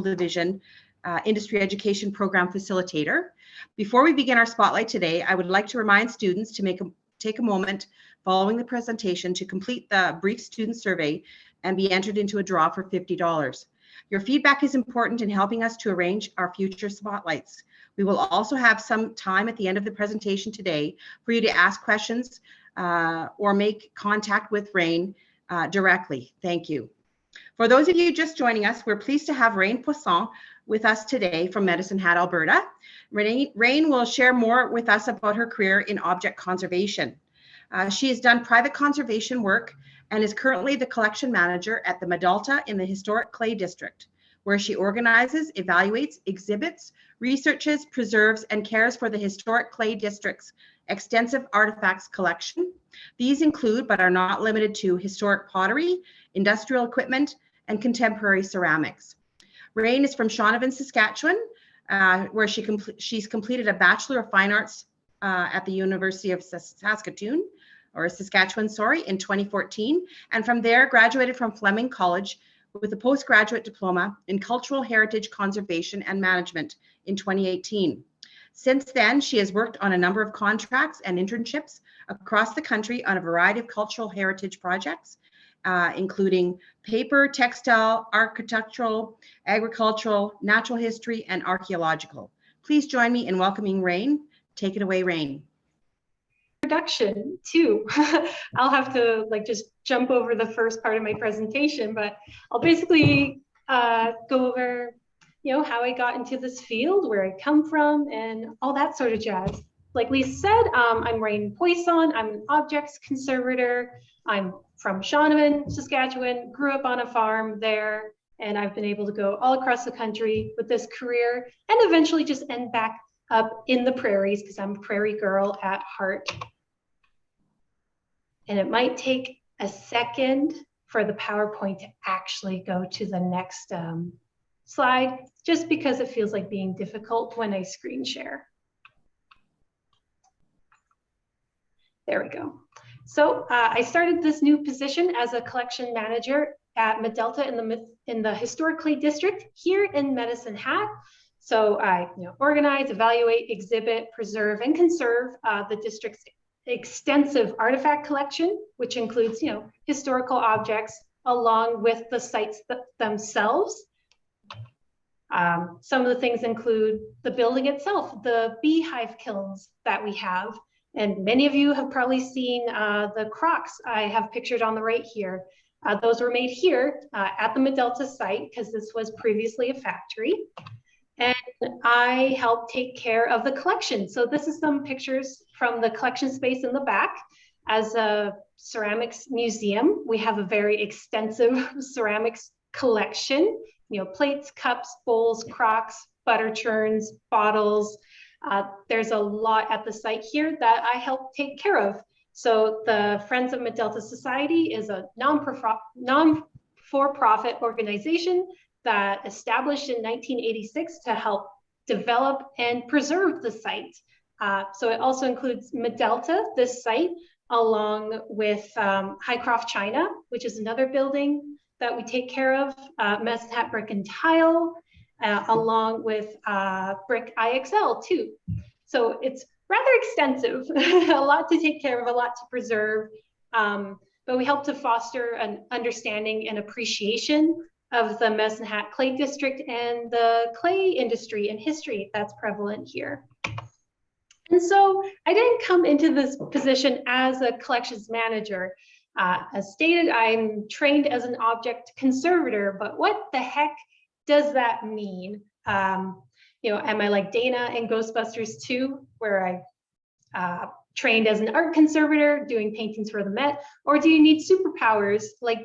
Division Industry Education Program Facilitator. Before we begin our spotlight today, I would like to remind students to take a moment following the presentation to complete the brief student survey and be entered into a draw for $50. Your feedback is important in helping us to arrange our future spotlights. We will also have some time at the end of the presentation today for you to ask questions or make contact with Raene directly. Thank you. For those of you just joining us, we're pleased to have Raene Poisson with us today from Medicine Hat, Alberta. Raene will share more with us about her career in object conservation. She has done private conservation work and is currently the collection manager at the Medalta in the Historic Clay District, where she organizes, evaluates, exhibits, researches, preserves, and cares for the Historic Clay District's extensive artifacts collection. These include, but are not limited to, historic pottery, industrial equipment, and contemporary ceramics. Raene is from Shaunavon, Saskatchewan, where she's completed a Bachelor of Fine Arts at the University of Saskatchewan, in 2014, and from there graduated from Fleming College with a postgraduate diploma in Cultural Heritage Conservation and Management in 2018. Since then, she has worked on a number of contracts and internships across the country on a variety of cultural heritage projects, including paper, textile, architectural, agricultural, natural history, and archaeological. Please join me in welcoming Raene. Take it away, Raene. Introduction too. I'll have to just jump over the first part of my presentation, but I'll basically go over how I got into this field, where I come from, and all that sort of jazz. Like Lisa said, I'm Raene Poisson. I'm an objects conservator. I'm from Shaunavon, Saskatchewan, grew up on a farm there, and I've been able to go all across the country with this career and eventually just end back up in the prairies because I'm a prairie girl at heart. And it might take a second for the PowerPoint to actually go to the next slide, just because it feels like being difficult when I screen share. There we go. So I started this new position as a collection manager at Medalta in the Historic Clay District here in Medicine Hat. So I organize, evaluate, exhibit, preserve, and conserve the district's extensive artifact collection, which includes historical objects along with the sites themselves. Some of the things include the building itself, the beehive kilns that we have. And many of you have probably seen the crocks I have pictured on the right here. Those were made here at the Medalta site because this was previously a factory. And I help take care of the collection. So this is some pictures from the collection space in the back. As a ceramics museum, we have a very extensive ceramics collection. Plates, cups, bowls, crocks, butter churns, bottles. There's a lot at the site here that I help take care of. So the Friends of Medalta Society is a non-for-profit organization that established in 1986 to help develop and preserve the site. So it also includes Medalta, this site, along with Highcroft China, which is another building that we take care of, Medicine Hat Brick and Tile, along with Brick IXL too. So it's rather extensive, a lot to take care of, a lot to preserve, but we help to foster an understanding and appreciation of the Medicine Hat Clay District and the clay industry and history that's prevalent here. And so I didn't come into this position as a collections manager. As stated, I'm trained as an object conservator, but what the heck does that mean? Am I like Dana in Ghostbusters 2, where I trained as an art conservator doing paintings for the Met, or do you need superpowers like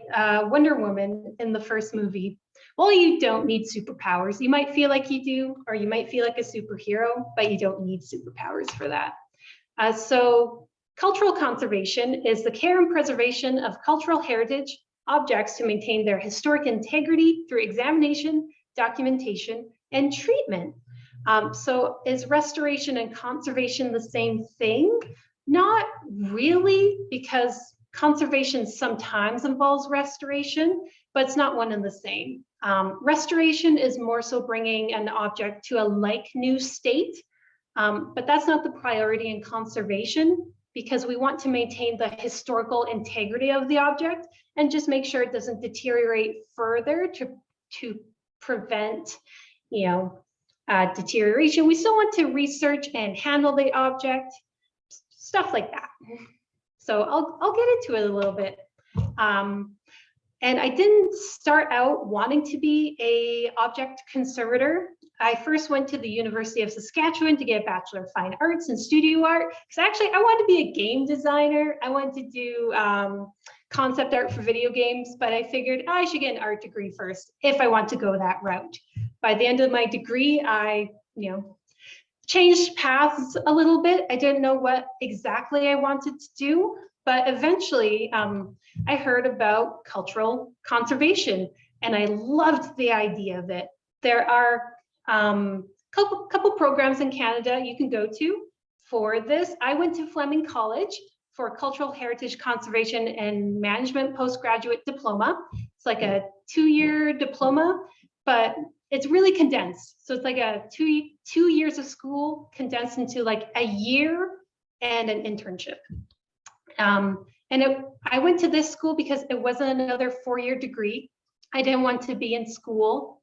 Wonder Woman in the first movie? Well, you don't need superpowers. You might feel like you do, or you might feel like a superhero, but you don't need superpowers for that. So cultural conservation is the care and preservation of cultural heritage objects to maintain their historic integrity through examination, documentation, and treatment. So is restoration and conservation the same thing? Not really, because conservation sometimes involves restoration, but it's not one and the same. Restoration is more so bringing an object to a like new state, but that's not the priority in conservation, because we want to maintain the historical integrity of the object and just make sure it doesn't deteriorate further to prevent, deterioration. We still want to research and handle the object, stuff like that. So I'll get into it a little bit. And I didn't start out wanting to be a object conservator. I first went to the University of Saskatchewan to get a Bachelor of Fine Arts in Studio Art, because actually I wanted to be a game designer. I wanted to do concept art for video games, but I figured I should get an art degree first if I want to go that route. By the end of my degree, I changed paths a little bit. I didn't know what exactly I wanted to do, but eventually I heard about cultural conservation and I loved the idea of it. There are couple programs in Canada you can go to for this. I went to Fleming College for Cultural Heritage Conservation and Management Postgraduate Diploma. It's like a 2-year diploma, but it's really condensed. So it's like a two years of school condensed into like a year and an internship. I went to this school because it wasn't another 4-year degree. I didn't want to be in school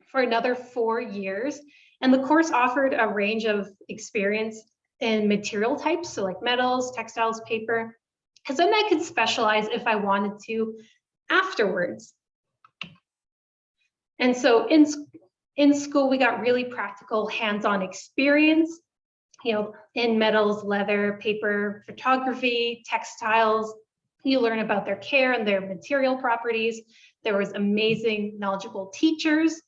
for another 4 years. And the course offered a range of experience in material types, so like metals, textiles, paper, because then I could specialize if I wanted to afterwards. And so in school, we got really practical hands-on experience, in metals, leather, paper, photography, textiles. You learn about their care and their material properties. There was amazing, knowledgeable teachers.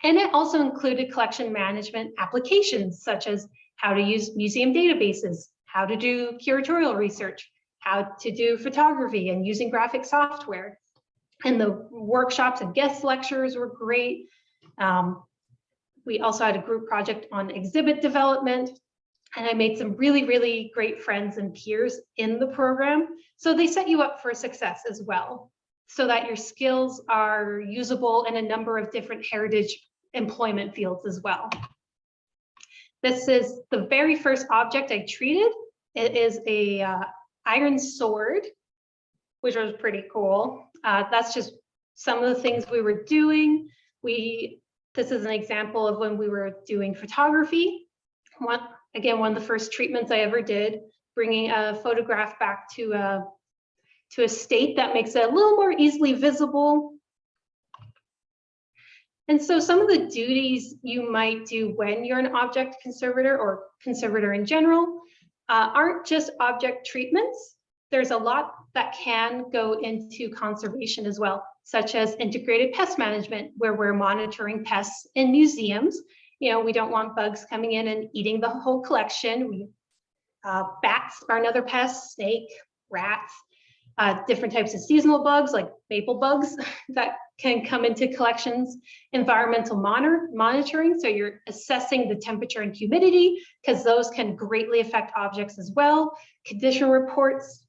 And it also included collection management applications, such as how to use museum databases, how to do curatorial research, how to do photography and using graphic software. And the workshops and guest lectures were great. We also had a group project on exhibit development. And I made some really, really great friends and peers in the program. So they set you up for success as well, so that your skills are usable in a number of different heritage employment fields as well. This is the very first object I treated. It is a iron sword, which was pretty cool. That's just some of the things we were doing. This is an example of when we were doing photography. One of the first treatments I ever did, bringing a photograph back to a state that makes it a little more easily visible. And so some of the duties you might do when you're an object conservator or conservator in general aren't just object treatments. There's a lot that can go into conservation as well, such as integrated pest management, where we're monitoring pests in museums. We don't want bugs coming in and eating the whole collection. Bats are another pest, snake, rats, different types of seasonal bugs like maple bugs that can come into collections. Environmental monitoring, so you're assessing the temperature and humidity, because those can greatly affect objects as well. Condition reports,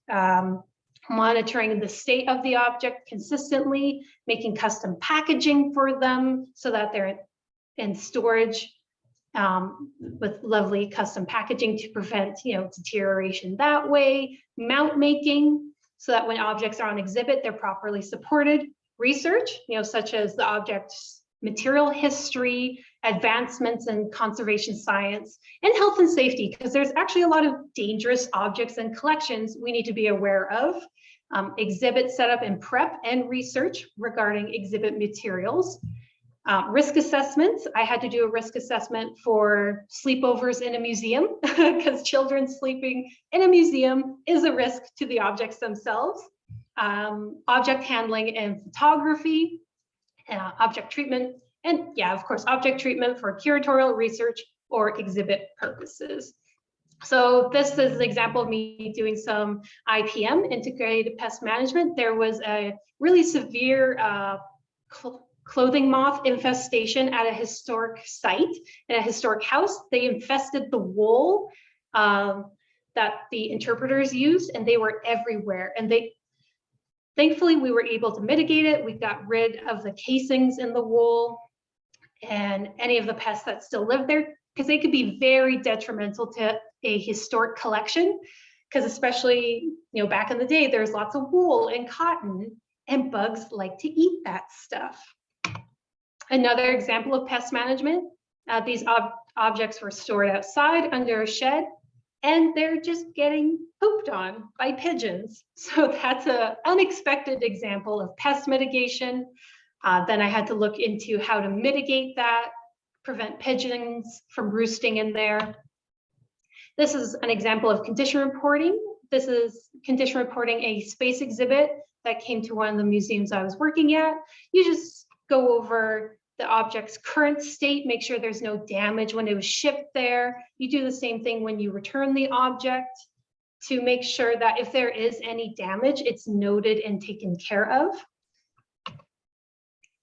monitoring the state of the object consistently, making custom packaging for them so that they're in storage with lovely custom packaging to prevent deterioration that way. Mount making, so that when objects are on exhibit, they're properly supported. Research, such as the object's material history, advancements in conservation science, and health and safety, because there's actually a lot of dangerous objects and collections we need to be aware of. Exhibit setup and prep and research regarding exhibit materials. Risk assessments. I had to do a risk assessment for sleepovers in a museum because children sleeping in a museum is a risk to the objects themselves. Object handling and photography, object treatment, and of course, object treatment for curatorial research or exhibit purposes. So this is an example of me doing some IPM, integrated pest management. There was a really severe clothing moth infestation at a historic site, in a historic house. They infested the wool that the interpreters used, and they were everywhere. And Thankfully, we were able to mitigate it. We got rid of the casings in the wool and any of the pests that still live there, because they could be very detrimental to a historic collection. Because especially, back in the day, there's lots of wool and cotton, and bugs like to eat that stuff. Another example of pest management, these objects were stored outside under a shed, and they're just getting pooped on by pigeons. So that's an unexpected example of pest mitigation. Then I had to look into how to mitigate that, prevent pigeons from roosting in there. This is an example of condition reporting. This is condition reporting a space exhibit that came to one of the museums I was working at. You just go over the object's current state, make sure there's no damage when it was shipped there. You do the same thing when you return the object to make sure that if there is any damage, it's noted and taken care of.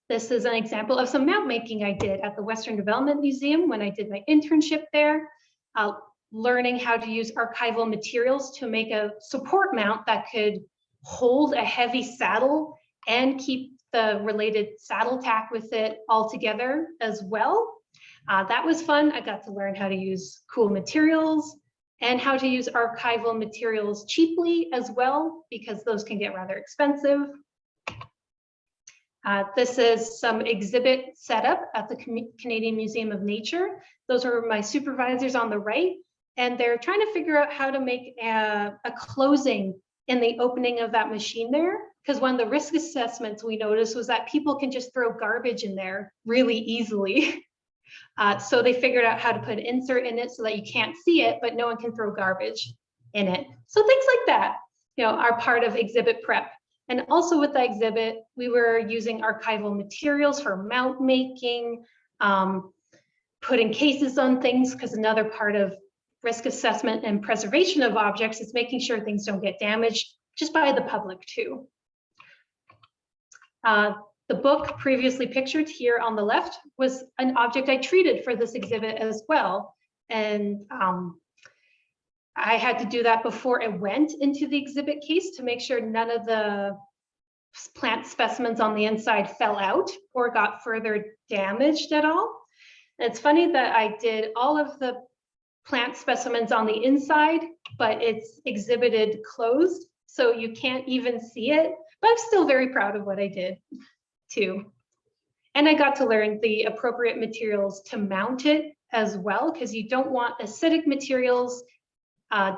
This is an example of some mount making I did at the Western Development Museum when I did my internship there, learning how to use archival materials to make a support mount that could hold a heavy saddle and keep the related saddle tack with it all together as well. That was fun. I got to learn how to use cool materials and how to use archival materials cheaply as well, because those can get rather expensive. This is some exhibit setup at the Canadian Museum of Nature. Those are my supervisors on the right, and they're trying to figure out how to make a closing in the opening of that machine there. Because one of the risk assessments we noticed was that people can just throw garbage in there really easily. So they figured out how to put an insert in it so that you can't see it, but no one can throw garbage in it. So things like that, are part of exhibit prep. And also with the exhibit, we were using archival materials for mount making, putting cases on things, because another part of risk assessment and preservation of objects is making sure things don't get damaged just by the public too. The book previously pictured here on the left was an object I treated for this exhibit as well. And I had to do that before it went into the exhibit case to make sure none of the plant specimens on the inside fell out or got further damaged at all. And it's funny that I did all of the plant specimens on the inside, but it's exhibited closed, so you can't even see it. But I'm still very proud of what I did too. And I got to learn the appropriate materials to mount it as well, because you don't want acidic materials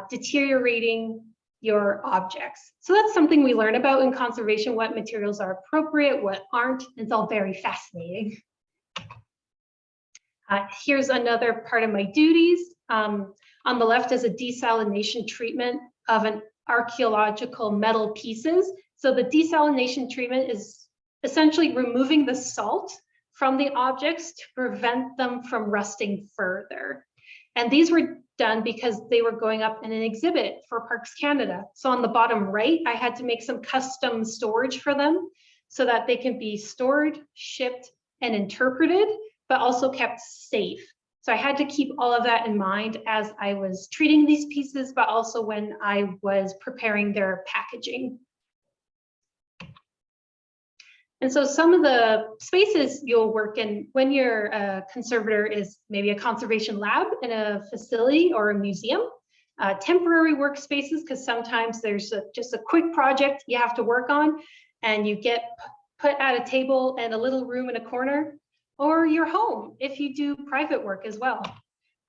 deteriorating your objects. So that's something we learn about in conservation, what materials are appropriate, what aren't. It's all very fascinating. Here's another part of my duties. On the left is a desalination treatment of an archaeological metal pieces. So the desalination treatment is essentially removing the salt from the objects to prevent them from rusting further. And these were done because they were going up in an exhibit for Parks Canada. So on the bottom right, I had to make some custom storage for them so that they can be stored, shipped, and interpreted, but also kept safe. So I had to keep all of that in mind as I was treating these pieces, but also when I was preparing their packaging. And so some of the spaces you'll work in when you're a conservator is maybe a conservation lab in a facility or a museum, temporary workspaces, because sometimes there's just a quick project you have to work on and you get put at a table in a little room in a corner, or your home if you do private work as well.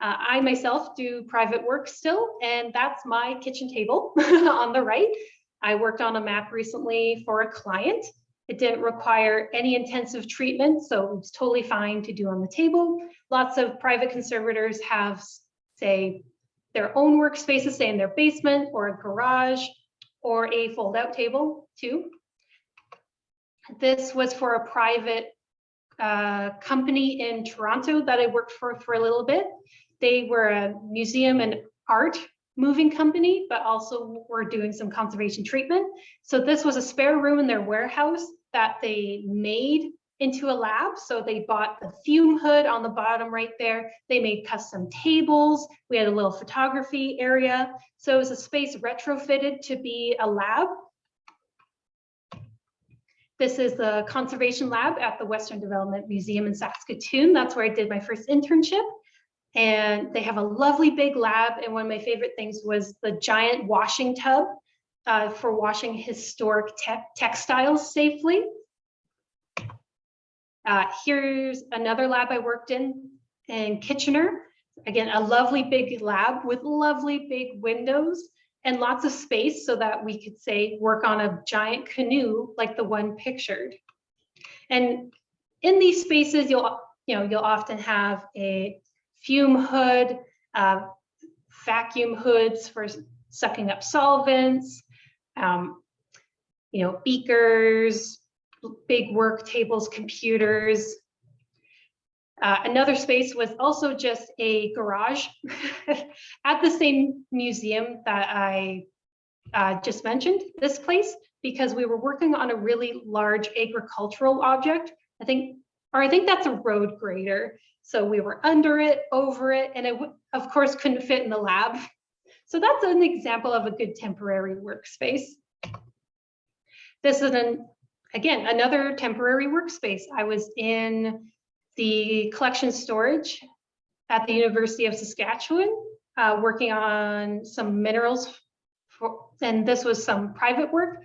I myself do private work still, and that's my kitchen table on the right. I worked on a map recently for a client. It didn't require any intensive treatment, so it was totally fine to do on the table. Lots of private conservators have, say, their own workspaces, say in their basement or a garage or a fold-out table too. This was for a private company in Toronto that I worked for a little bit. They were a museum and art moving company, but also were doing some conservation treatment. So this was a spare room in their warehouse that they made into a lab. So they bought the fume hood on the bottom right there. They made custom tables. We had a little photography area. So it was a space retrofitted to be a lab. This is the conservation lab at the Western Development Museum in Saskatoon. That's where I did my first internship. And they have a lovely big lab. And one of my favorite things was the giant washing tub for washing historic textiles safely. Here's another lab I worked in Kitchener. Again, a lovely big lab with lovely big windows and lots of space so that we could say work on a giant canoe like the one pictured. And in these spaces, you'll often have a fume hood, vacuum hoods for sucking up solvents, beakers, big work tables, computers. Another space was also just a garage at the same museum that I just mentioned, this place, because we were working on a really large agricultural object. I think that's a road grader. So we were under it, over it, and it of course couldn't fit in the lab. So that's an example of a good temporary workspace. This is again, another temporary workspace. I was in the collection storage at the University of Saskatchewan, working on some minerals, and this was some private work.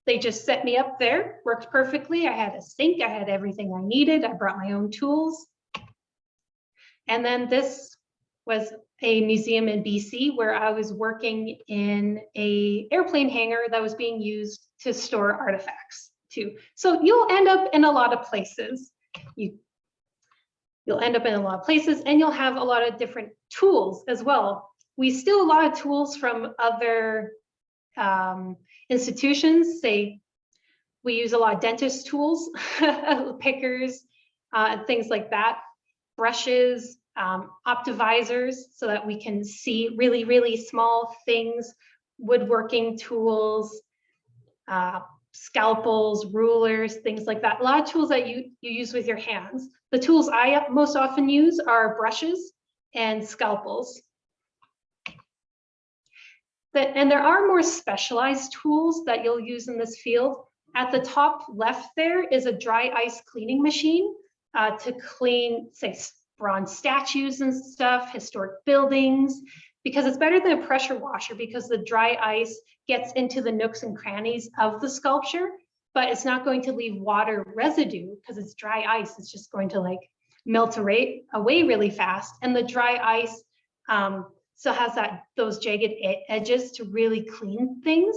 They just set me up there, worked perfectly. I had a sink, I had everything I needed. I brought my own tools. And then this was a museum in BC where I was working in an airplane hangar that was being used to store artifacts too. So you'll end up in a lot of places. You'll end up in a lot of places and you'll have a lot of different tools as well. We steal a lot of tools from other institutions. Say we use a lot of dentist tools, pickers, things like that, brushes, optivisors, so that we can see really, really small things, woodworking tools, scalpels, rulers, things like that. A lot of tools that you use with your hands. The tools I most often use are brushes and scalpels. And there are more specialized tools that you'll use in this field. At the top left there is a dry ice cleaning machine to clean, say, bronze statues and stuff, historic buildings, because it's better than a pressure washer because the dry ice gets into the nooks and crannies of the sculpture, but it's not going to leave water residue because it's dry ice. It's just going to like melt away really fast. And the dry ice still has those jagged edges to really clean things.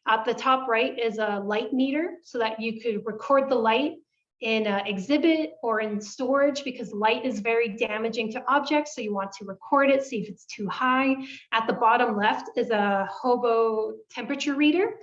At the top right is a light meter so that you could record the light in an exhibit or in storage, because light is very damaging to objects. So you want to record it, see if it's too high. At the bottom left is a hobo temperature reader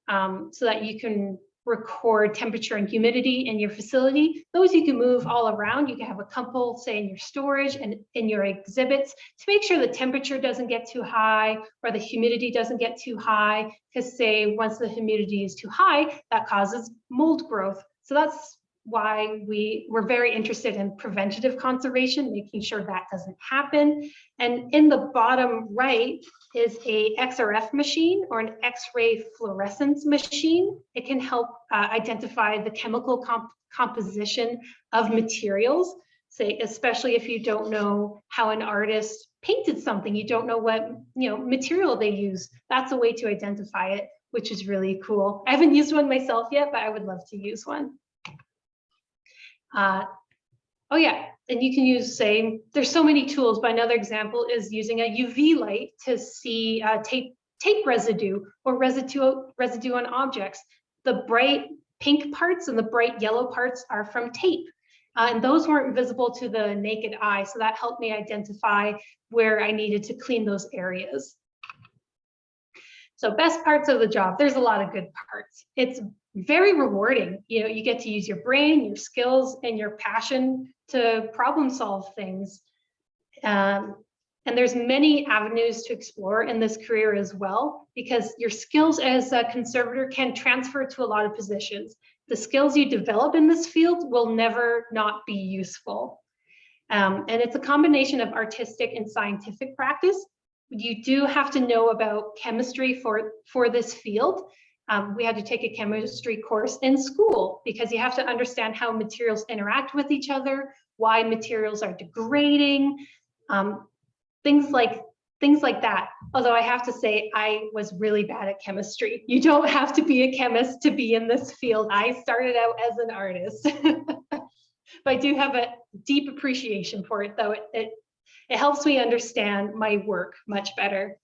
so that you can record temperature and humidity in your facility. Those you can move all around. You can have a couple, say, in your storage and in your exhibits to make sure the temperature doesn't get too high or the humidity doesn't get too high, because say once the humidity is too high, that causes mold growth. So that's why we're very interested in preventative conservation, making sure that doesn't happen. And in the bottom right is a XRF machine, or an X-ray fluorescence machine. It can help identify the chemical composition of materials, say, especially if you don't know how an artist painted something, you don't know what material they use. That's a way to identify it, which is really cool. I haven't used one myself yet, but I would love to use one. Oh yeah, and you can use, say, there's so many tools, but another example is using a UV light to see tape residue or residue on objects. The bright pink parts and the bright yellow parts are from tape. And those weren't visible to the naked eye, so that helped me identify where I needed to clean those areas. So best parts of the job, there's a lot of good parts. It's very rewarding. You get to use your brain, your skills, and your passion to problem solve things. And there's many avenues to explore in this career as well, because your skills as a conservator can transfer to a lot of positions. The skills you develop in this field will never not be useful. And it's a combination of artistic and scientific practice. You do have to know about chemistry for this field. We had to take a chemistry course in school because you have to understand how materials interact with each other, why materials are degrading, things like that. Although I have to say, I was really bad at chemistry. You don't have to be a chemist to be in this field. I started out as an artist. But I do have a deep appreciation for it, though. It helps me understand my work much better.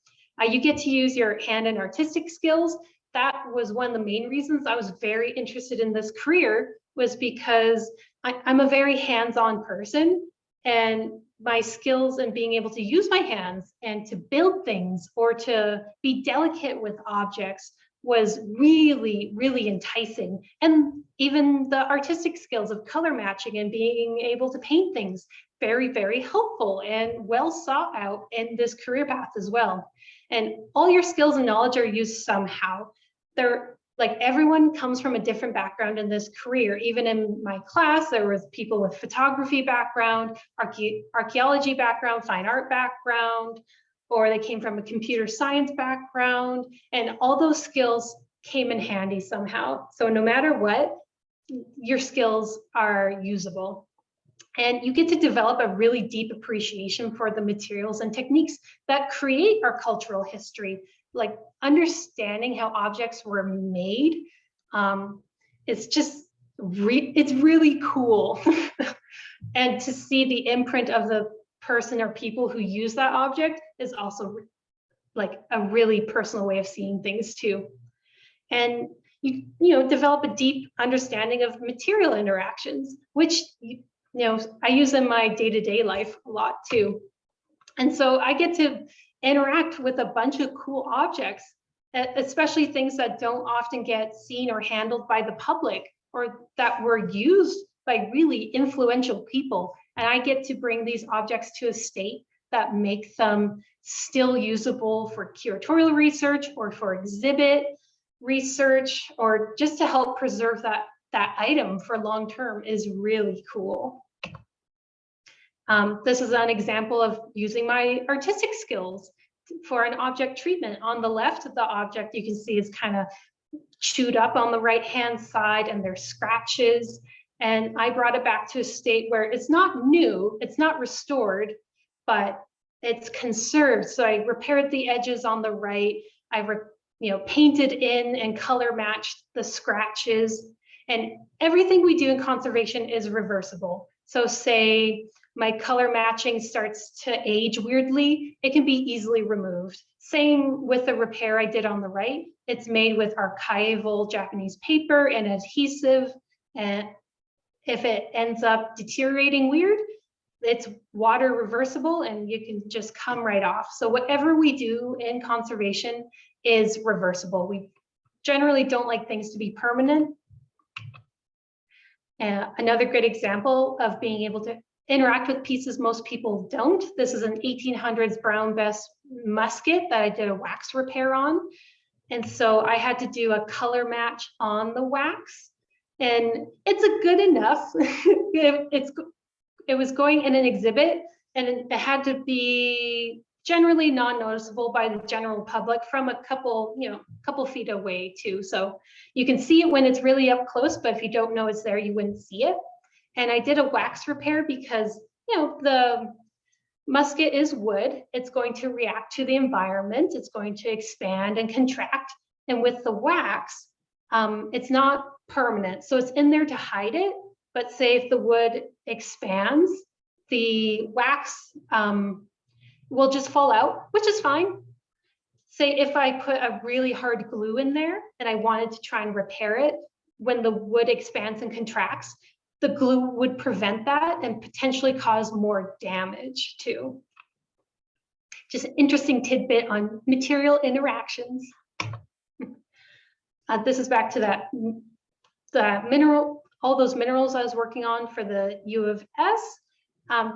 You get to use your hand and artistic skills. That was one of the main reasons I was very interested in this career, was because I'm a very hands-on person, and my skills in being able to use my hands and to build things or to be delicate with objects was really, really enticing. And even the artistic skills of color matching and being able to paint things, very, very helpful and well sought out in this career path as well. And all your skills and knowledge are used somehow. They're like, everyone comes from a different background in this career. Even in my class, there was people with photography background, archaeology background, fine art background, or they came from a computer science background, and all those skills came in handy somehow. So no matter what, your skills are usable. And you get to develop a really deep appreciation for the materials and techniques that create our cultural history, like understanding how objects were made. It's just, it's really cool. And to see the imprint of the person or people who use that object is also like a really personal way of seeing things too. And you know, develop a deep understanding of material interactions, which I use in my day-to-day life a lot too. And so I get to interact with a bunch of cool objects, especially things that don't often get seen or handled by the public, or that were used by really influential people. And I get to bring these objects to a state that make them still usable for curatorial research or for exhibit research, or just to help preserve that item for long term is really cool. This is an example of using my artistic skills for an object treatment. On the left of the object, you can see it's kind of chewed up on the right-hand side and there's scratches. And I brought it back to a state where it's not new, it's not restored, but it's conserved. So I repaired the edges on the right. I painted in and color matched the scratches. And everything we do in conservation is reversible. So say my color matching starts to age weirdly, it can be easily removed. Same with the repair I did on the right. It's made with archival Japanese paper and adhesive. And if it ends up deteriorating weird, it's water reversible and you can just come right off. So whatever we do in conservation is reversible. We generally don't like things to be permanent. Another good example of being able to interact with pieces most people don't. This is an 1800s Brown Bess musket that I did a wax repair on. And so I had to do a color match on the wax. And it's a good enough. It was going in an exhibit, and it had to be generally non-noticeable by the general public from a couple feet away too. So you can see it when it's really up close, but if you don't know it's there, you wouldn't see it. And I did a wax repair because, the musket is wood. It's going to react to the environment. It's going to expand and contract. And with the wax, it's not permanent. So it's in there to hide it. But say if the wood expands, the wax will just fall out, which is fine. Say if I put a really hard glue in there and I wanted to try and repair it, when the wood expands and contracts, the glue would prevent that and potentially cause more damage too. Just an interesting tidbit on material interactions. This is back to the mineral, all those minerals I was working on for the U of S.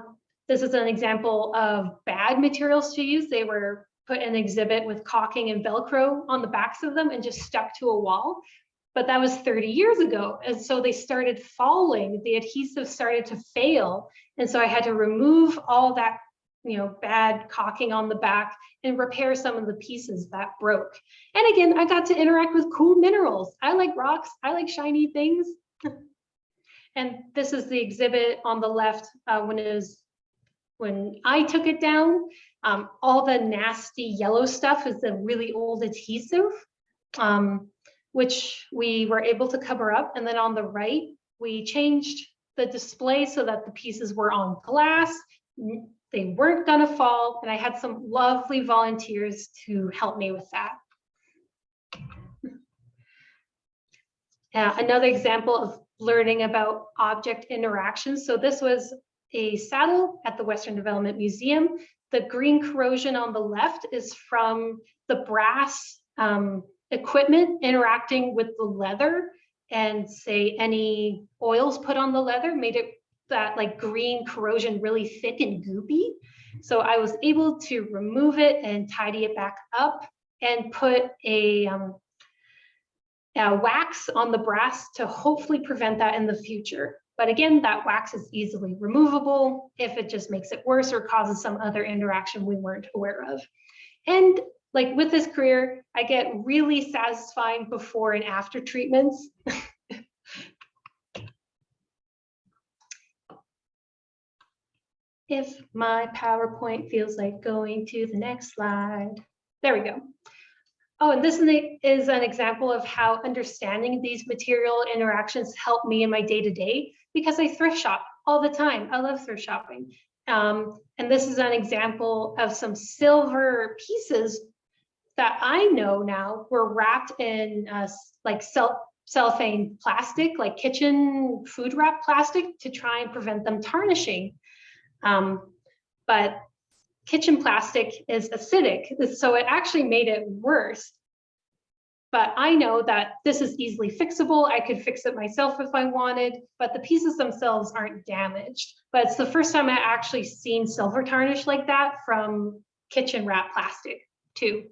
This is an example of bad materials to use. They were put in an exhibit with caulking and Velcro on the backs of them and just stuck to a wall. But that was 30 years ago. And so they started falling, the adhesive started to fail. And so I had to remove all that, bad caulking on the back and repair some of the pieces that broke. And again, I got to interact with cool minerals. I like rocks, I like shiny things. And this is the exhibit on the left when I took it down. All the nasty yellow stuff is the really old adhesive, which we were able to cover up. And then on the right, we changed the display so that the pieces were on glass. They weren't gonna fall, and I had some lovely volunteers to help me with that. Another example of learning about object interactions. So this was a saddle at the Western Development Museum. The green corrosion on the left is from the brass equipment interacting with the leather, and say any oils put on the leather made it that like green corrosion really thick and goopy. So I was able to remove it and tidy it back up and put a wax on the brass to hopefully prevent that in the future. But again, that wax is easily removable if it just makes it worse or causes some other interaction we weren't aware of. And like with this career, I get really satisfying before and after treatments. If my PowerPoint feels like going to the next slide. There we go. Oh, and this is an example of how understanding these material interactions help me in my day-to-day, because I thrift shop all the time. I love thrift shopping. And this is an example of some silver pieces that I know now were wrapped in like cellophane plastic, like kitchen food wrap plastic, to try and prevent them tarnishing. But kitchen plastic is acidic, so it actually made it worse. But I know that this is easily fixable. I could fix it myself if I wanted, but the pieces themselves aren't damaged. But it's the first time I actually seen silver tarnish like that from kitchen wrap plastic too.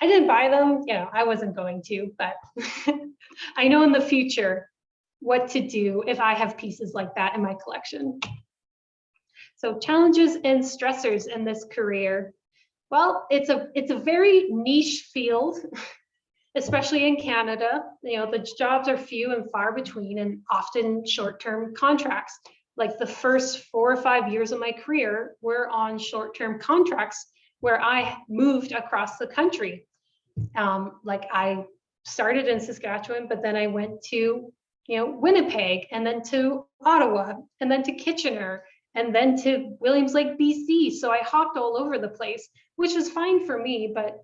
I didn't buy them, I wasn't going to, but I know in the future what to do if I have pieces like that in my collection. So challenges and stressors in this career. Well, it's a very niche field, especially in Canada. The jobs are few and far between, and often short-term contracts. Like the first 4 or 5 years of my career were on short-term contracts where I moved across the country. Like I started in Saskatchewan, but then I went to Winnipeg, and then to Ottawa, and then to Kitchener, and then to Williams Lake, BC. So I hopped all over the place, which is fine for me, but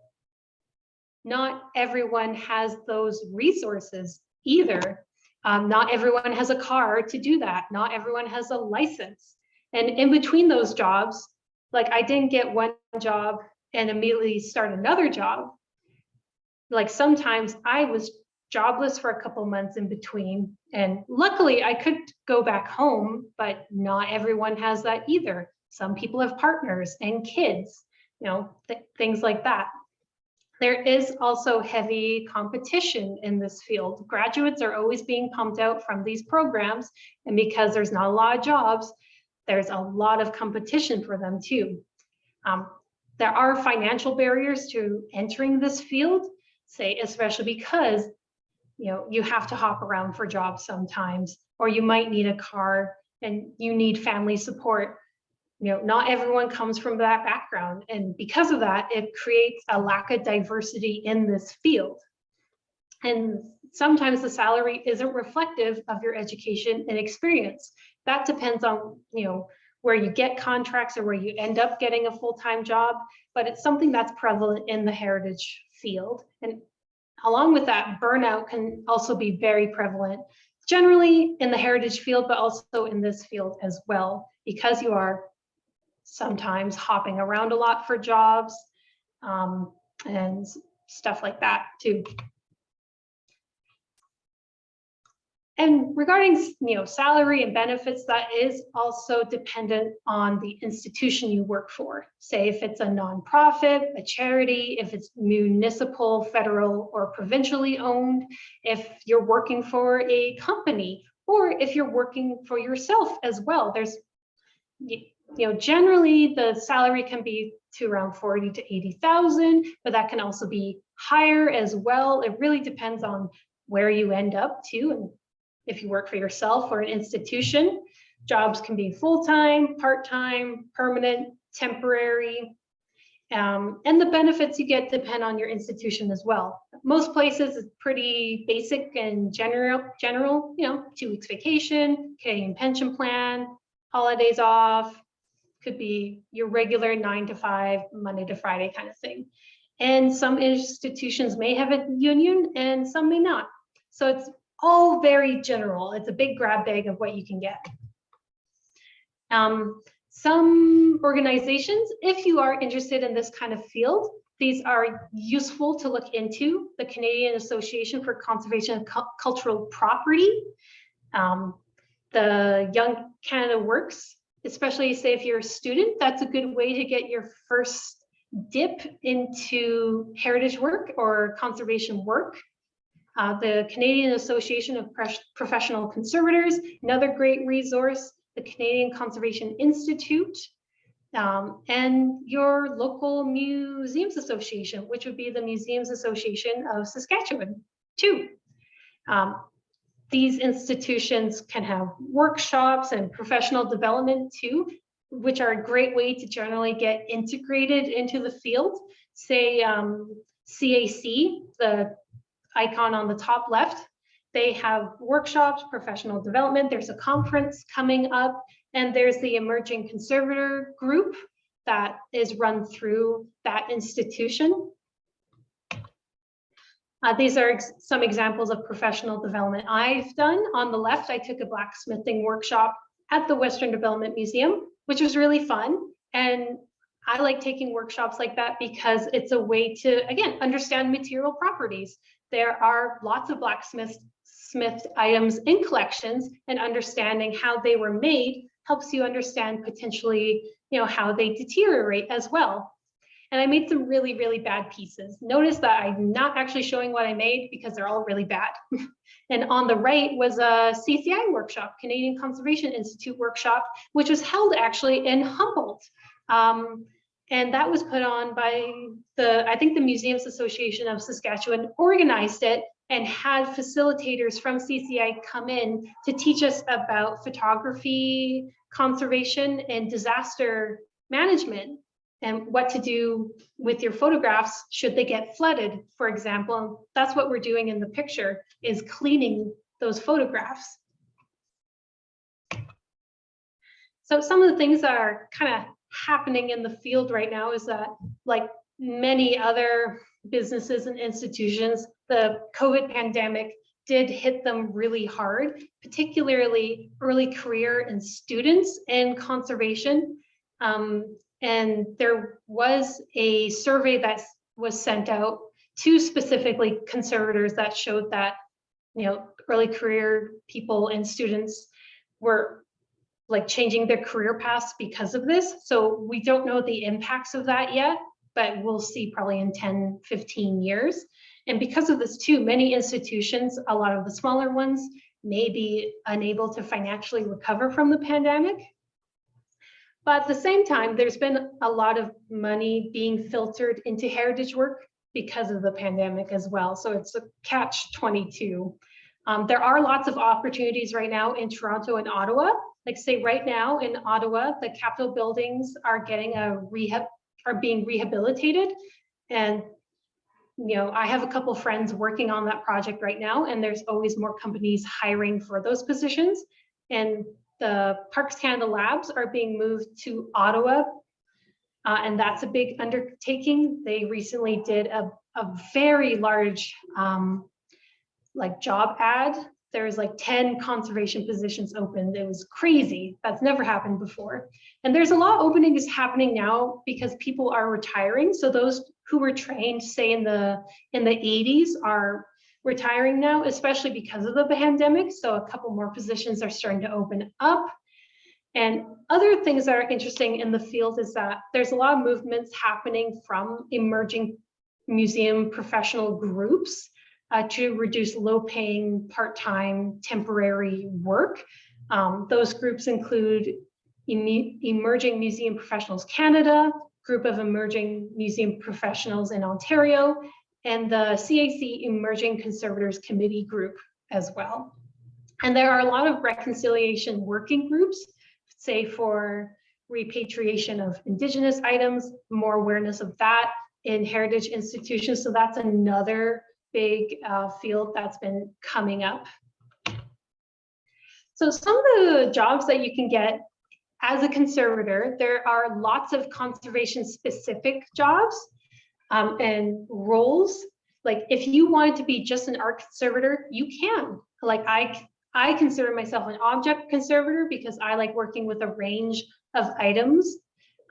not everyone has those resources either. Not everyone has a car to do that. Not everyone has a license. And in between those jobs, like I didn't get one job and immediately start another job. Like sometimes I was jobless for a couple months in between, and luckily I could go back home, but not everyone has that either. Some people have partners and kids, things like that. There is also heavy competition in this field. Graduates are always being pumped out from these programs, and because there's not a lot of jobs, there's a lot of competition for them too. There are financial barriers to entering this field, say, especially because you have to hop around for jobs sometimes, or you might need a car and you need family support. Not everyone comes from that background. And because of that, it creates a lack of diversity in this field. And sometimes the salary isn't reflective of your education and experience. That depends on, where you get contracts or where you end up getting a full-time job, but it's something that's prevalent in the heritage field. And along with that, burnout can also be very prevalent, generally in the heritage field, but also in this field as well, because you are sometimes hopping around a lot for jobs and stuff like that too. And regarding salary and benefits, that is also dependent on the institution you work for. Say if it's a nonprofit, a charity, if it's municipal, federal, or provincially owned, if you're working for a company, or if you're working for yourself as well. There's Generally the salary can be to around 40 to 80,000, but that can also be higher as well. It really depends on where you end up too, and if you work for yourself or an institution. Jobs can be full-time, part-time, permanent, temporary, and the benefits you get depend on your institution as well. Most places it's pretty basic and general, 2 weeks vacation, Canadian pension plan, holidays off, could be your regular 9 to 5, Monday to Friday kind of thing. And some institutions may have a union and some may not. So it's all very general. It's a big grab bag of what you can get. Some organizations, if you are interested in this kind of field, these are useful to look into. The Canadian Association for Conservation of Cultural Property, the Young Canada Works, especially say if you're a student, that's a good way to get your first dip into heritage work or conservation work. The Canadian Association of Professional Conservators, another great resource, the Canadian Conservation Institute, and your local museums association, which would be the Museums Association of Saskatchewan, too. These institutions can have workshops and professional development too, which are a great way to generally get integrated into the field. Say CAC, the icon on the top left, they have workshops, professional development. There's a conference coming up, and there's the Emerging Conservator group that is run through that institution. These are some examples of professional development I've done. On the left, I took a blacksmithing workshop at the Western Development Museum, which was really fun. And I like taking workshops like that because it's a way to, again, understand material properties. There are lots of blacksmith items in collections, and understanding how they were made helps you understand potentially, how they deteriorate as well. And I made some really, really bad pieces. Notice that I'm not actually showing what I made because they're all really bad. And on the right was a CCI workshop, Canadian Conservation Institute workshop, which was held actually in Humboldt. And that was put on by I think the Museums Association of Saskatchewan organized it and had facilitators from CCI come in to teach us about photography, conservation, and disaster management, and what to do with your photographs should they get flooded, for example. That's what we're doing in the picture, is cleaning those photographs. So some of the things that are kind of happening in the field right now is that, like many other businesses and institutions, the COVID pandemic did hit them really hard, particularly early career and students in conservation. And there was a survey that was sent out to specifically conservators that showed that, early career people and students were like changing their career paths because of this. So we don't know the impacts of that yet, but we'll see probably in 10, 15 years. And because of this too, many institutions, a lot of the smaller ones, may be unable to financially recover from the pandemic. But at the same time, there's been a lot of money being filtered into heritage work because of the pandemic as well. So it's a catch-22. There are lots of opportunities right now in Toronto and Ottawa. Like say right now in Ottawa, the Capitol buildings are getting are being rehabilitated. And I have a couple friends working on that project right now, and there's always more companies hiring for those positions. And the Parks Canada labs are being moved to Ottawa, and that's a big undertaking. They recently did a very large job ad. There's like 10 conservation positions open. It was crazy. That's never happened before. And there's a lot of openings happening now because people are retiring. So those who were trained, say in the 80s, are retiring now, especially because of the pandemic. So a couple more positions are starting to open up. And other things that are interesting in the field is that there's a lot of movements happening from emerging museum professional groups to reduce low-paying, part-time, temporary work. Those groups include Emerging Museum Professionals Canada, group of emerging museum professionals in Ontario, and the CAC Emerging Conservators Committee group as well. And there are a lot of reconciliation working groups, say for repatriation of Indigenous items, more awareness of that in heritage institutions. So that's another big field that's been coming up. So some of the jobs that you can get as a conservator, there are lots of conservation specific jobs and roles. Like if you wanted to be just an art conservator, you can. Like I consider myself an object conservator because I like working with a range of items,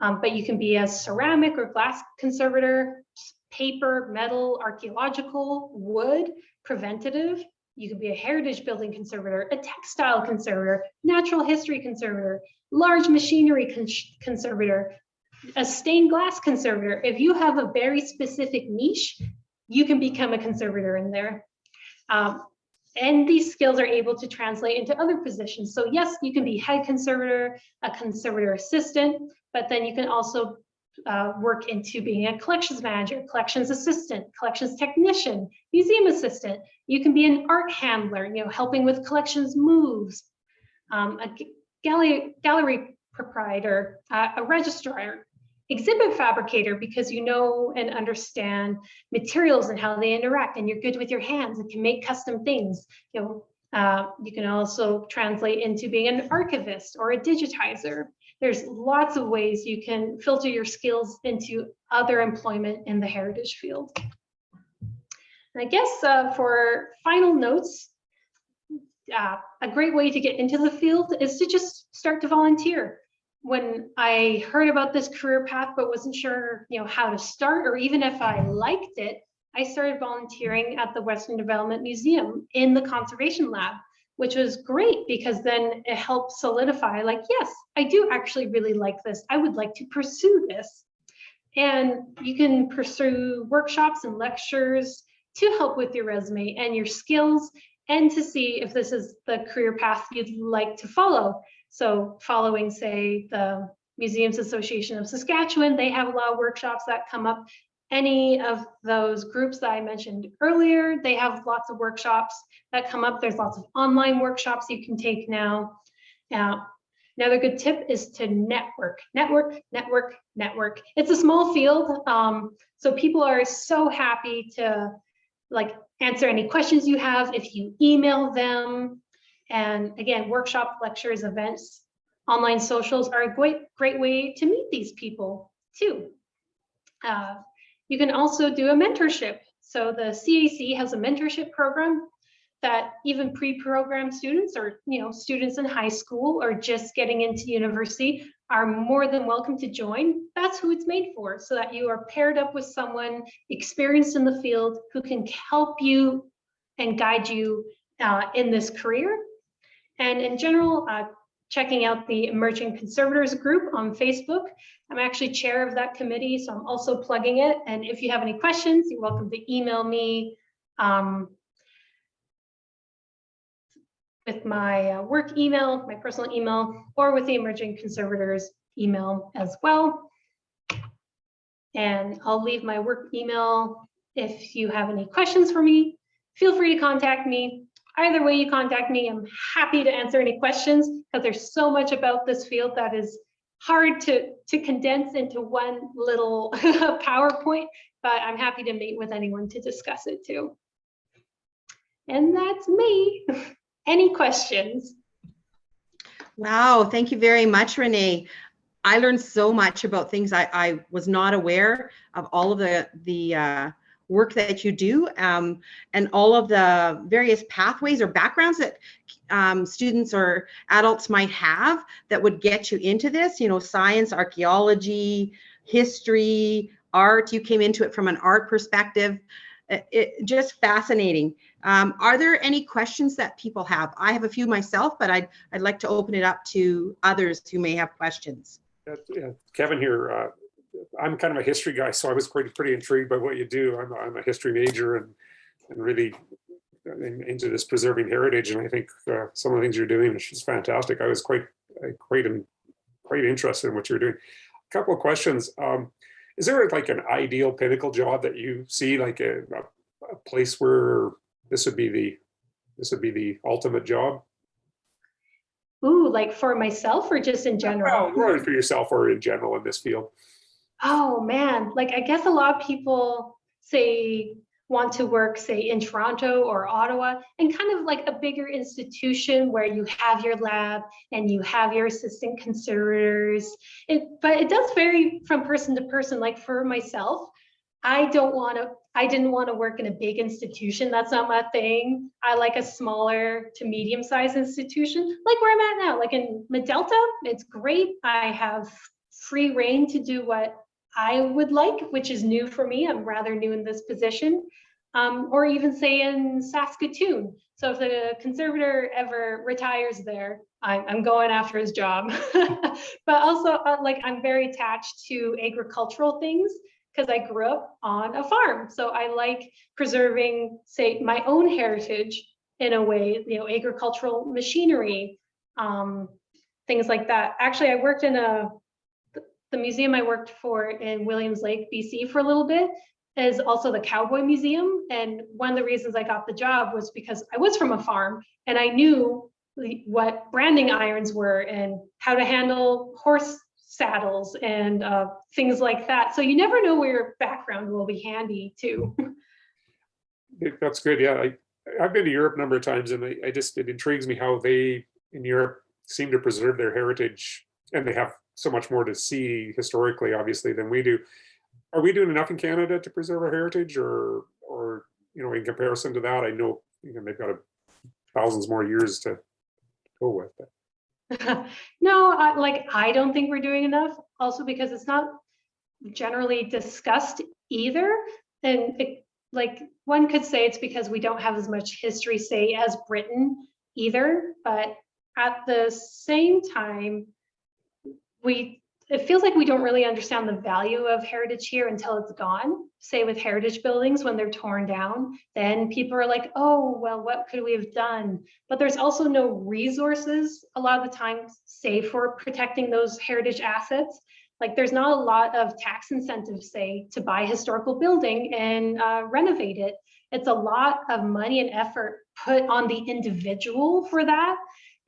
but you can be a ceramic or glass conservator, paper, metal, archaeological, wood, preventative. You could be a heritage building conservator, a textile conservator, natural history conservator, large machinery conservator, a stained glass conservator. If you have a very specific niche, you can become a conservator in there. And these skills are able to translate into other positions. So yes, you can be head conservator, a conservator assistant, but then you can also work into being a collections manager, collections assistant, collections technician, museum assistant. You can be an art handler, helping with collections moves, a gallery proprietor, a registrar, exhibit fabricator, because you know and understand materials and how they interact, and you're good with your hands and can make custom things. You can also translate into being an archivist or a digitizer. There's lots of ways you can filter your skills into other employment in the heritage field. And I guess for final notes, a great way to get into the field is to just start to volunteer. When I heard about this career path but wasn't sure how to start, or even if I liked it, I started volunteering at the Western Development Museum in the conservation lab, which was great because then it helped solidify, like, yes, I do actually really like this. I would like to pursue this. And you can pursue workshops and lectures to help with your resume and your skills, and to see if this is the career path you'd like to follow. So following, say, the Museums Association of Saskatchewan, they have a lot of workshops that come up. Any of those groups that I mentioned earlier, they have lots of workshops that come up. There's lots of online workshops you can take now. Another good tip is to network. It's a small field, so people are so happy to answer any questions you have if you email them. And again, workshop, lectures, events, online socials are a great way to meet these people too. You can also do a mentorship. So the CAC has a mentorship program that even pre-program students, or students in high school or just getting into university, are more than welcome to join. That's who it's made for, so that you are paired up with someone experienced in the field who can help you and guide you in this career. And in general, checking out the Emerging Conservators group on Facebook. I'm actually chair of that committee, so I'm also plugging it. And if you have any questions, you're welcome to email me with my work email, my personal email, or with the Emerging Conservators email as well. And I'll leave my work email. If you have any questions for me, feel free to contact me. Either way you contact me, I'm happy to answer any questions, because there's so much about this field that is hard to condense into one little PowerPoint, but I'm happy to meet with anyone to discuss it too. And that's me. Any questions? Wow, thank you very much, Raene. I learned so much about things I was not aware of, all of the work that you do, and all of the various pathways or backgrounds that students or adults might have that would get you into this, science, archaeology, history, art. You came into it from an art perspective. Just fascinating. Are there any questions that people have? I have a few myself, but I'd like to open it up to others who may have questions. Yeah, Kevin here. I'm kind of a history guy, so I was pretty intrigued by what you do. I'm a history major and really into this preserving heritage, and I think some of the things you're doing is just fantastic. I was quite quite interested in what you're doing. A couple of questions. Is there like an ideal pinnacle job that you see, like a place where this would be the ultimate job? Ooh, like for myself or just in general? Well, or for yourself or in general in this field. Oh man, like I guess a lot of people say want to work, say in Toronto or Ottawa, and kind of like a bigger institution where you have your lab and you have your assistant conservators. But it does vary from person to person. Like for myself, I didn't want to work in a big institution. That's not my thing. I like a smaller to medium-sized institution, like where I'm at now. Like in Delta, it's great. I have free reign to do what I would like, which is new for me. I'm rather new in this position. Or even say in Saskatoon. So if the conservator ever retires there, I'm going after his job. But also, like I'm very attached to agricultural things because I grew up on a farm. So I like preserving, say, my own heritage in a way, you know, agricultural machinery, things like that. Actually, I worked in the museum I worked for in Williams Lake, BC for a little bit is also the Cowboy Museum. And one of the reasons I got the job was because I was from a farm and I knew what branding irons were and how to handle horse saddles and things like that. So you never know where your background will be handy too. That's good. Yeah, I've been to Europe a number of times, and it intrigues me how they in Europe seem to preserve their heritage, and they have so much more to see historically, obviously, than we do. Are we doing enough in Canada to preserve our heritage, or you know, in comparison to that? I know, you know, they've got thousands more years to go with. No, I don't think we're doing enough. Also because it's not generally discussed either, and like one could say it's because we don't have as much history, say, as Britain either. But at the same time, it feels like we don't really understand the value of heritage here until it's gone. Say with heritage buildings, when they're torn down, then people are like, oh, well, what could we have done? But there's also no resources a lot of the time, say, for protecting those heritage assets. Like there's not a lot of tax incentives, say, to buy a historical building and renovate it. It's a lot of money and effort put on the individual for that.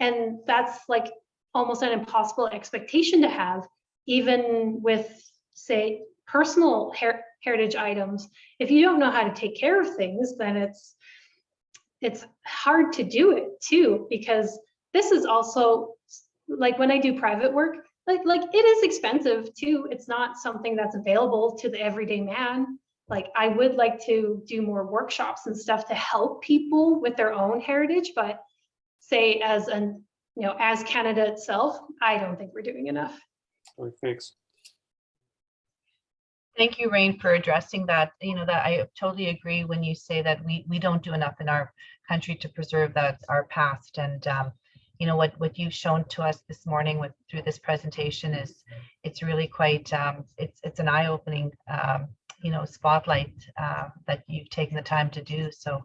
And that's like almost an impossible expectation to have, even with, say, personal heritage items. If you don't know how to take care of things, then it's hard to do it too, because this is also like when I do private work, like it is expensive too. It's not something that's available to the everyday man. Like I would like to do more workshops and stuff to help people with their own heritage, but say as as Canada itself, I don't think we're doing enough. Oh, thanks. Thank you, Raene, for addressing that. That I totally agree when you say that we don't do enough in our country to preserve our past. And what you've shown to us this morning through this presentation it's really quite it's an eye-opening spotlight that you've taken the time to do. So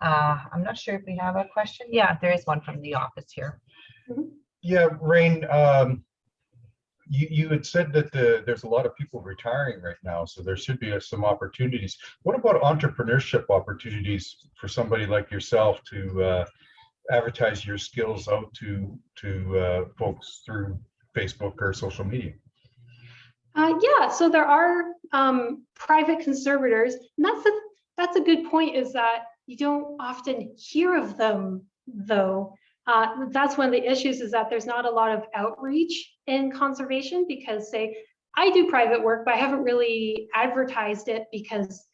I'm not sure if we have a question. Yeah, there is one from the office here. Yeah, Raene, you had said that there's a lot of people retiring right now, so there should be some opportunities. What about entrepreneurship opportunities for somebody like yourself to advertise your skills out to folks through Facebook or social media? Yeah, so there are private conservators, and that's a good point, is that you don't often hear of them, though. That's one of the issues, is that there's not a lot of outreach in conservation, because, say, I do private work, but I haven't really advertised it because,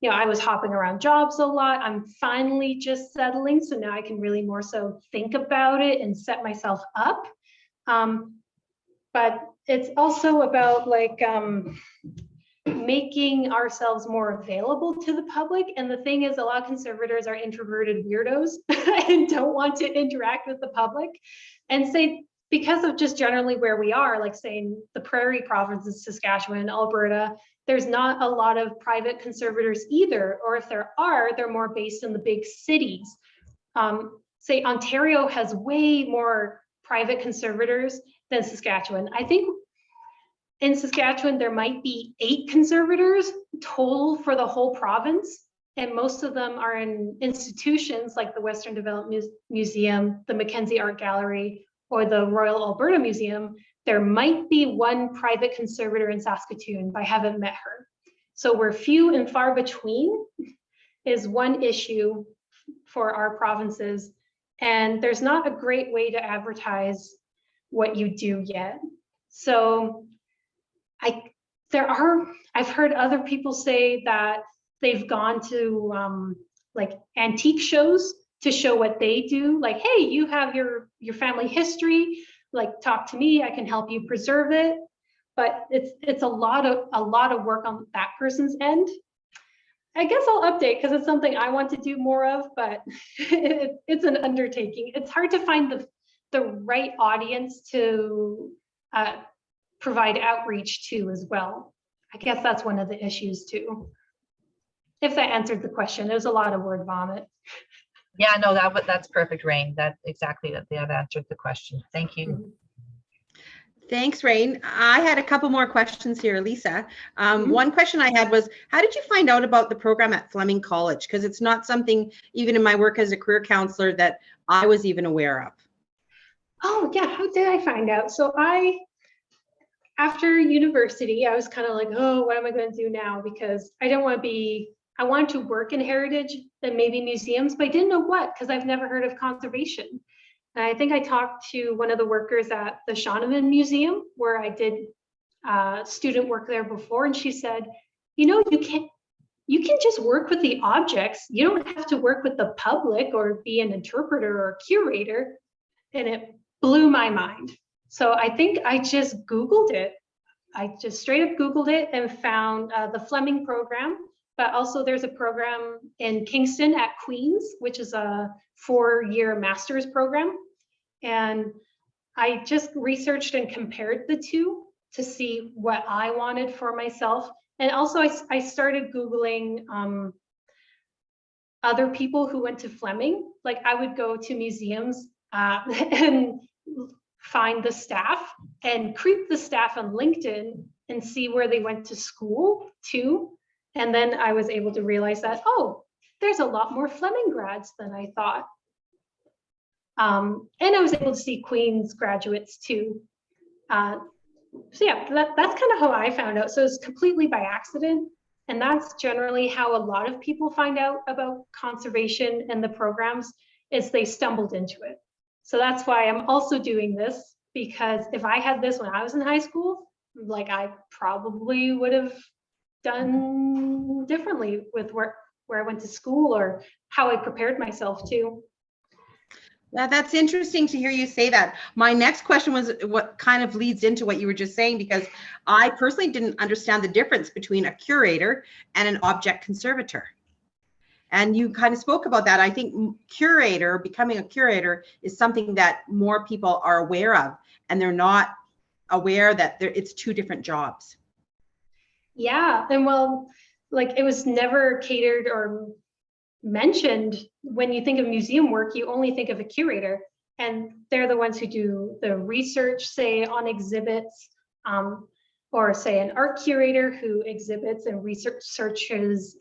I was hopping around jobs a lot. I'm finally just settling, so now I can really more so think about it and set myself up. But it's also about making ourselves more available to the public. And the thing is, a lot of conservators are introverted weirdos and don't want to interact with the public. And say, because of just generally where we are, like say the prairie provinces, Saskatchewan, Alberta, there's not a lot of private conservators either. Or if there are, they're more based in the big cities. Say Ontario has way more private conservators than Saskatchewan. I think in Saskatchewan, there might be 8 conservators total for the whole province. And most of them are in institutions like the Western Development Museum, the Mackenzie Art Gallery, or the Royal Alberta Museum. There might be 1 private conservator in Saskatoon, but I haven't met her. So we're few and far between is one issue for our provinces. And there's not a great way to advertise what you do yet. So I've heard other people say that they've gone to like antique shows to show what they do. Like, hey, you have your family history, like talk to me, I can help you preserve it. But it's a lot of work on that person's end. I guess I'll update because it's something I want to do more of, but it's an undertaking. It's hard to find the right audience to provide outreach to as well. I guess that's one of the issues too. If that answered the question, it was a lot of word vomit. Yeah, no, that's perfect, Raene. That answered the question. Thank you. Thanks, Raene. I had a couple more questions here, Lisa. One question I had was, how did you find out about the program at Fleming College? Because it's not something, even in my work as a career counselor, that I was even aware of. Oh, yeah, how did I find out? So after university, I was kind of like, oh, what am I going to do now? Because I wanted to work in heritage and maybe museums, but I didn't know what, because I've never heard of conservation. And I think I talked to one of the workers at the Shaunavon Museum, where I did student work there before, and she said, you know, you can just work with the objects. You don't have to work with the public or be an interpreter or curator. And it blew my mind. So I think I just Googled it. I just straight up Googled it and found the Fleming program, but also there's a program in Kingston at Queen's, which is a 4-year master's program. And I just researched and compared the two to see what I wanted for myself. And also I started Googling other people who went to Fleming. Like I would go to museums and find the staff and creep the staff on LinkedIn and see where they went to school too. And then I was able to realize that, oh, there's a lot more Fleming grads than I thought. And I was able to see Queen's graduates too. So yeah, that's kind of how I found out. So it's completely by accident. And that's generally how a lot of people find out about conservation and the programs, is they stumbled into it. So that's why I'm also doing this, because if I had this when I was in high school, like I probably would have done differently with where I went to school or how I prepared myself too. Yeah, that's interesting to hear you say that. My next question was what kind of leads into what you were just saying, because I personally didn't understand the difference between a curator and an object conservator. And you kind of spoke about that. I think becoming a curator is something that more people are aware of, and they're not aware that it's 2 different jobs. Yeah, and well, like it was never catered or mentioned. When you think of museum work, you only think of a curator, and they're the ones who do the research, say on exhibits, or say an art curator who exhibits and researches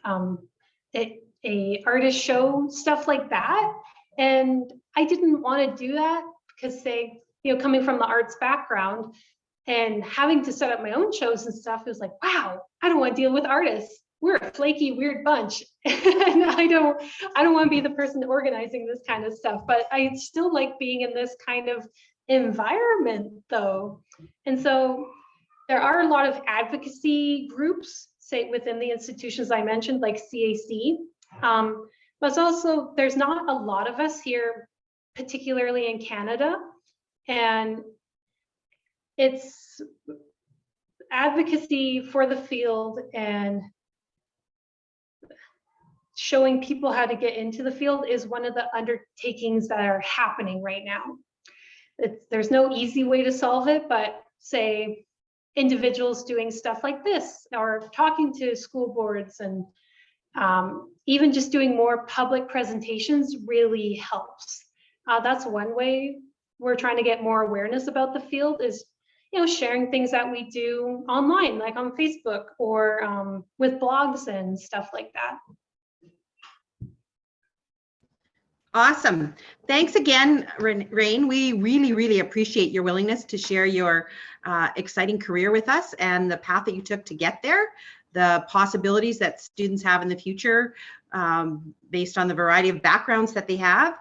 a artist show, stuff like that. And I didn't want to do that because, say, you know, coming from the arts background and having to set up my own shows and stuff, it was like, wow, I don't want to deal with artists. We're a flaky, weird bunch. And I don't want to be the person organizing this kind of stuff, but I still like being in this kind of environment though. And so there are a lot of advocacy groups, say within the institutions I mentioned, like CAC. But it's also, there's not a lot of us here, particularly in Canada. And it's advocacy for the field and showing people how to get into the field is one of the undertakings that are happening right now. There's no easy way to solve it, but say individuals doing stuff like this or talking to school boards and even just doing more public presentations really helps. That's one way we're trying to get more awareness about the field is, you know, sharing things that we do online, like on Facebook or with blogs and stuff like that. Awesome. Thanks again, Raene. We really, really appreciate your willingness to share your exciting career with us and the path that you took to get there, the possibilities that students have in the future based on the variety of backgrounds that they have.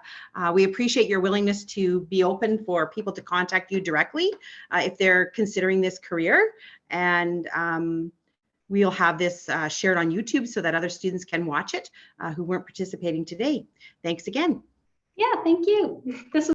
We appreciate your willingness to be open for people to contact you directly if they're considering this career. And we'll have this shared on YouTube so that other students can watch it who weren't participating today. Thanks again. Yeah, thank you. This was